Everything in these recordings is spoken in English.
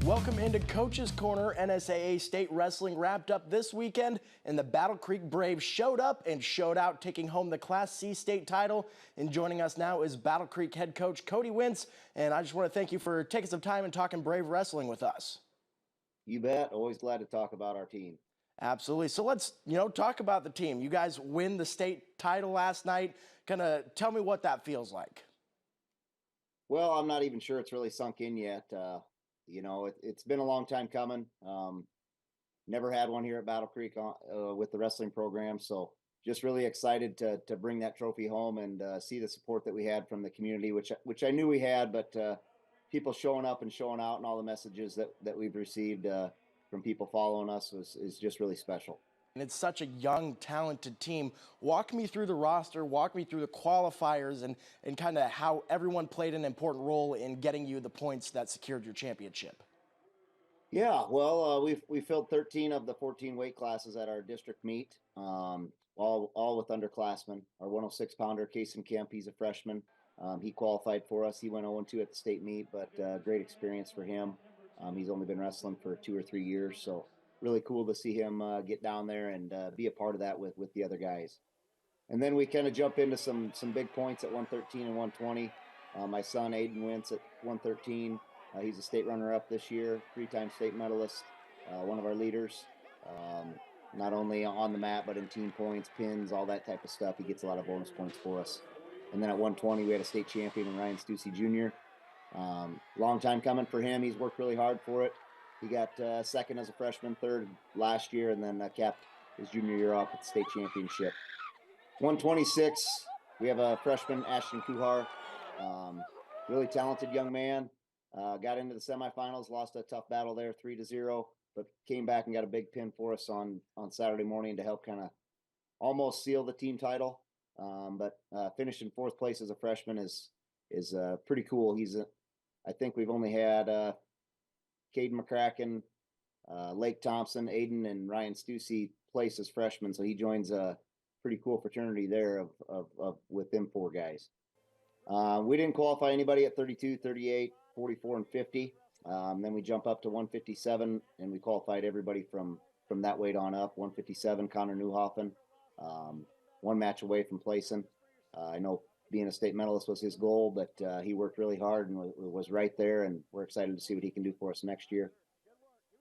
Welcome into Coach's Corner. NSAA State Wrestling wrapped up this weekend, and the Battle Creek Braves showed up and showed out, taking home the Class C state title. And joining us now is Battle Creek head coach Cody Wentz, and I just want to thank you for taking some time and talking Brave wrestling with us. You bet. Always glad to talk about our team. Absolutely. So let's, talk about the team. You guys win the state title last night. Kind of tell me what that feels like. Well, I'm not even sure it's really sunk in yet. It's been a long time coming. Never had one here at Battle Creek with the wrestling program. So just really excited to bring that trophy home and see the support that we had from the community, which I knew we had, but people showing up and showing out and all the messages that we've received from people following us is just really special. And it's such a young, talented team. Walk me through the roster, walk me through the qualifiers, and kind of how everyone played an important role in getting you the points that secured your championship. Yeah, well, we filled 13 of the 14 weight classes at our district meet, all with underclassmen. Our 106-pounder, Kason Kemp, he's a freshman. He qualified for us. He went 0-2 at the state meet, but great experience for him. He's only been wrestling for 2 or 3 years, so really cool to see him get down there and be a part of that with the other guys. And then we kind of jump into some big points at 113 and 120. My son, Aiden Wentz, at 113. He's a state runner-up this year, 3-time state medalist, one of our leaders, not only on the mat, but in team points, pins, all that type of stuff. He gets a lot of bonus points for us. And then at 120, we had a state champion in Ryan Stussy Jr. Long time coming for him. He's worked really hard for it. He got second as a freshman, third last year, and then capped his junior year off at the state championship. 126, we have a freshman, Ashton Kuhar, really talented young man. Got into the semifinals, lost a tough battle there, 3-0, but came back and got a big pin for us on Saturday morning to help kind of almost seal the team title. But finishing fourth place as a freshman is pretty cool. I think we've only had Caden McCracken, Lake Thompson, Aiden, and Ryan Stussy place as freshmen, so he joins a pretty cool fraternity there of with them 4 guys. We didn't qualify anybody at 32, 38, 44, and 50. Then we jump up to 157, and we qualified everybody from that weight on up. 157, Connor Newhoffen, 1 match away from placing. I know being a state medalist was his goal, but he worked really hard and was right there, and we're excited to see what he can do for us next year.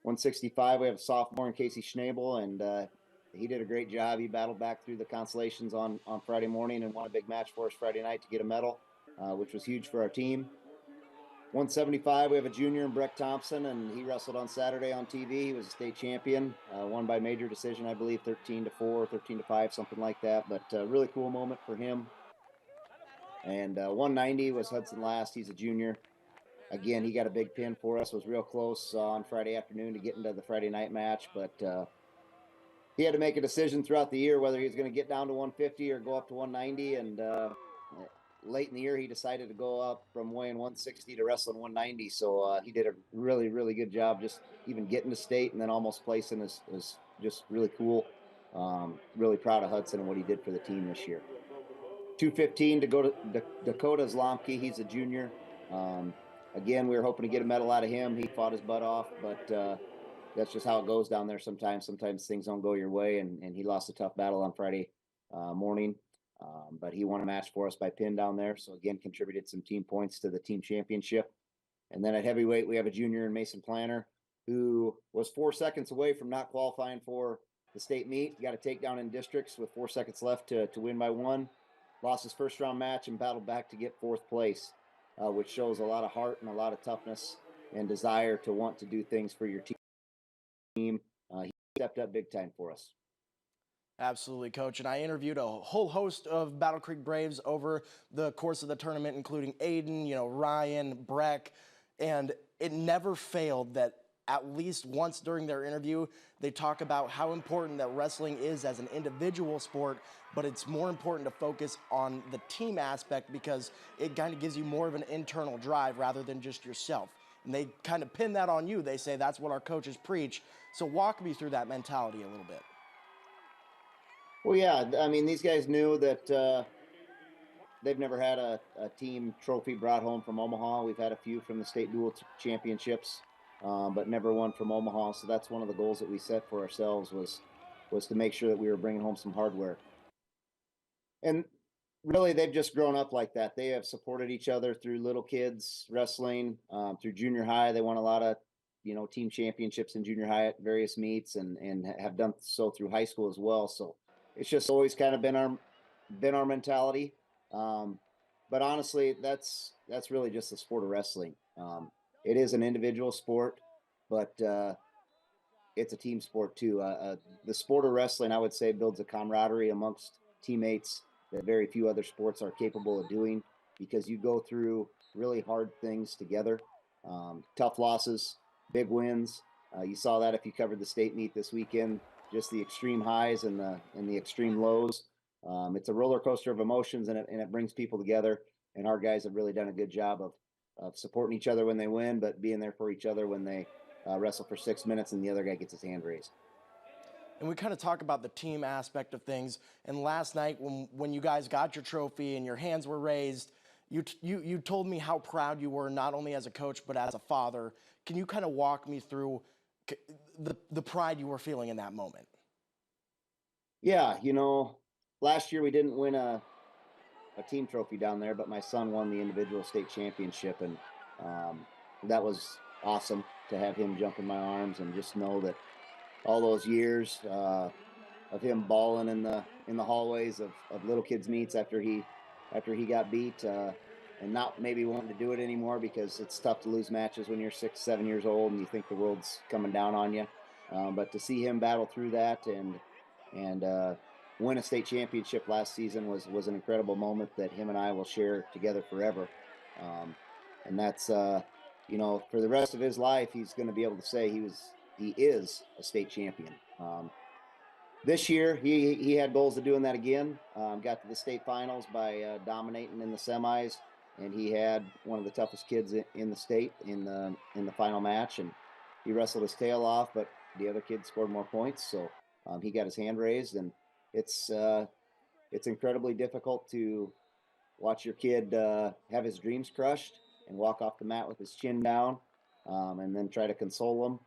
165, we have a sophomore in Casey Schnabel, and he did a great job. He battled back through the consolations on Friday morning and won a big match for us Friday night to get a medal, which was huge for our team. 175, we have a junior in Breck Thompson, and he wrestled on Saturday on TV. He was a state champion, won by major decision, I believe, 13-4, 13-5, something like that. But really cool moment for him. And 190 was Hudson Last. He's a junior. Again, he got a big pin for us. Was real close on Friday afternoon to get into the Friday night match, but he had to make a decision throughout the year whether he was going to get down to 150 or go up to 190. And late in the year, he decided to go up from weighing 160 to wrestling 190. So he did a really, really good job just even getting to state and then almost placing is just really cool. Really proud of Hudson and what he did for the team this year. 215 to go to Dakota Zlomke. He's a junior. Again, we were hoping to get a medal out of him. He fought his butt off, but that's just how it goes down there sometimes. Sometimes things don't go your way, and he lost a tough battle on Friday morning. But he won a match for us by pin down there. So again, contributed some team points to the team championship. And then at heavyweight, we have a junior in Mason Planner who was 4 seconds away from not qualifying for the state meet. He got a takedown in districts with 4 seconds left to win by 1. Lost his first round match and battled back to get 4th place, which shows a lot of heart and a lot of toughness and desire to want to do things for your team. He stepped up big time for us. Absolutely, Coach. And I interviewed a whole host of Battle Creek Braves over the course of the tournament, including Aiden, Ryan, Breck, and it never failed that at least once during their interview, they talk about how important that wrestling is as an individual sport, but it's more important to focus on the team aspect because it kind of gives you more of an internal drive rather than just yourself. And they kind of pin that on you. They say that's what our coaches preach. So walk me through that mentality a little bit. Well, yeah, I mean, these guys knew that they've never had a team trophy brought home from Omaha. We've had a few from the state dual championships. but never won from Omaha. So that's one of the goals that we set for ourselves was to make sure that we were bringing home some hardware. And really, they've just grown up like that. They have supported each other through little kids wrestling, through junior high. They won a lot of, team championships in junior high at various meets, and have done so through high school as well. So it's just always kind of been our mentality. Um, but honestly, that's really just the sport of wrestling. It is an individual sport, but it's a team sport too. The sport of wrestling, I would say, builds a camaraderie amongst teammates that very few other sports are capable of doing, because you go through really hard things together, tough losses, big wins. You saw that if you covered the state meet this weekend, just the extreme highs and the extreme lows. It's a roller coaster of emotions, and it brings people together. And our guys have really done a good job of supporting each other when they win, but being there for each other when they wrestle for 6 minutes and the other guy gets his hand raised. And we kind of talk about the team aspect of things. And last night, when you guys got your trophy and your hands were raised, you told me how proud you were, not only as a coach but as a father. Can you kind of walk me through the pride you were feeling in that moment? Yeah, last year we didn't win a team trophy down there, but my son won the individual state championship, and um, that was awesome to have him jump in my arms and just know that all those years of him balling in the hallways of little kids meets after he got beat, and not maybe wanting to do it anymore, because it's tough to lose matches when you're 6, 7 years old and you think the world's coming down on you. But to see him battle through that and win a state championship last season was an incredible moment that him and I will share together forever. Um, and that's for the rest of his life, he's going to be able to say he is a state champion. This year, he had goals of doing that again. Got to the state finals by dominating in the semis, and he had one of the toughest kids in the state in the final match, and he wrestled his tail off, but the other kid scored more points, so he got his hand raised, and it's incredibly difficult to watch your kid have his dreams crushed and walk off the mat with his chin down, and then try to console him.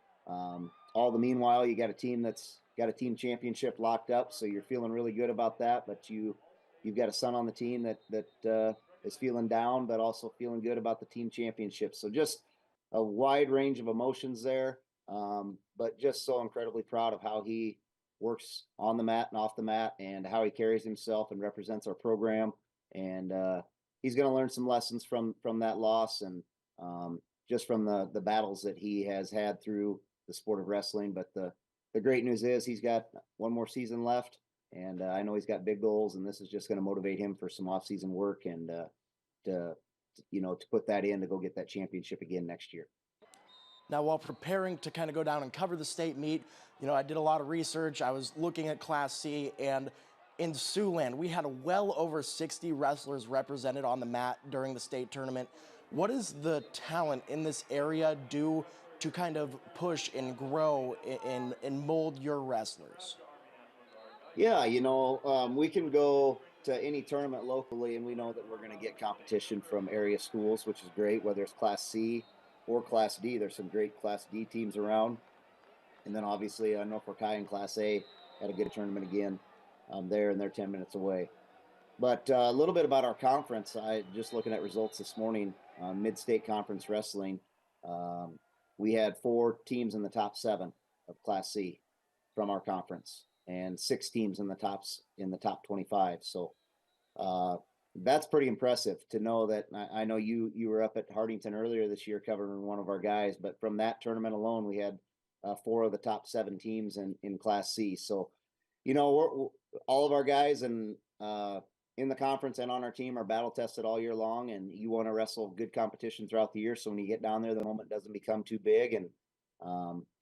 All the meanwhile, you got a team that's got a team championship locked up, so you're feeling really good about that. But you've got a son on the team that is feeling down, but also feeling good about the team championship. So just a wide range of emotions there, but just so incredibly proud of how he works on the mat and off the mat, and how he carries himself and represents our program. And he's going to learn some lessons from that loss, and just from the battles that he has had through the sport of wrestling. But the great news is he's got one more season left, and I know he's got big goals, and this is just going to motivate him for some off-season work, and to put that in to go get that championship again next year. Now, while preparing to kind of go down and cover the state meet, I did a lot of research. I was looking at Class C, and in Siouxland, we had well over 60 wrestlers represented on the mat during the state tournament. What does the talent in this area do to kind of push and grow and mold your wrestlers? Yeah, we can go to any tournament locally, and we know that we're going to get competition from area schools, which is great, whether it's Class C or Class D. There's some great Class D teams around. And then obviously Norfolk High in Class A had a good tournament again there, and they're 10 minutes away. But a little bit about our conference. I just looking at results this morning, Mid-State Conference Wrestling. We had 4 teams in the top 7 of Class C from our conference, and 6 teams in the top 25. So that's pretty impressive to know that. I know you were up at Hartington earlier this year covering one of our guys, but from that tournament alone, we had 4 of the top 7 teams in Class C. So, we're all of our guys and in the conference and on our team are battle tested all year long, and you want to wrestle good competition throughout the year. So when you get down there, the moment doesn't become too big. And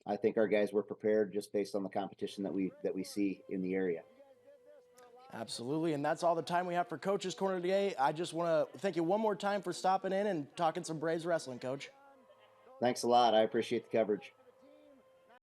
I think our guys were prepared just based on the competition that we see in the area. Absolutely, and that's all the time we have for Coach's Corner today. I just want to thank you one more time for stopping in and talking some Braves wrestling, Coach. Thanks a lot. I appreciate the coverage.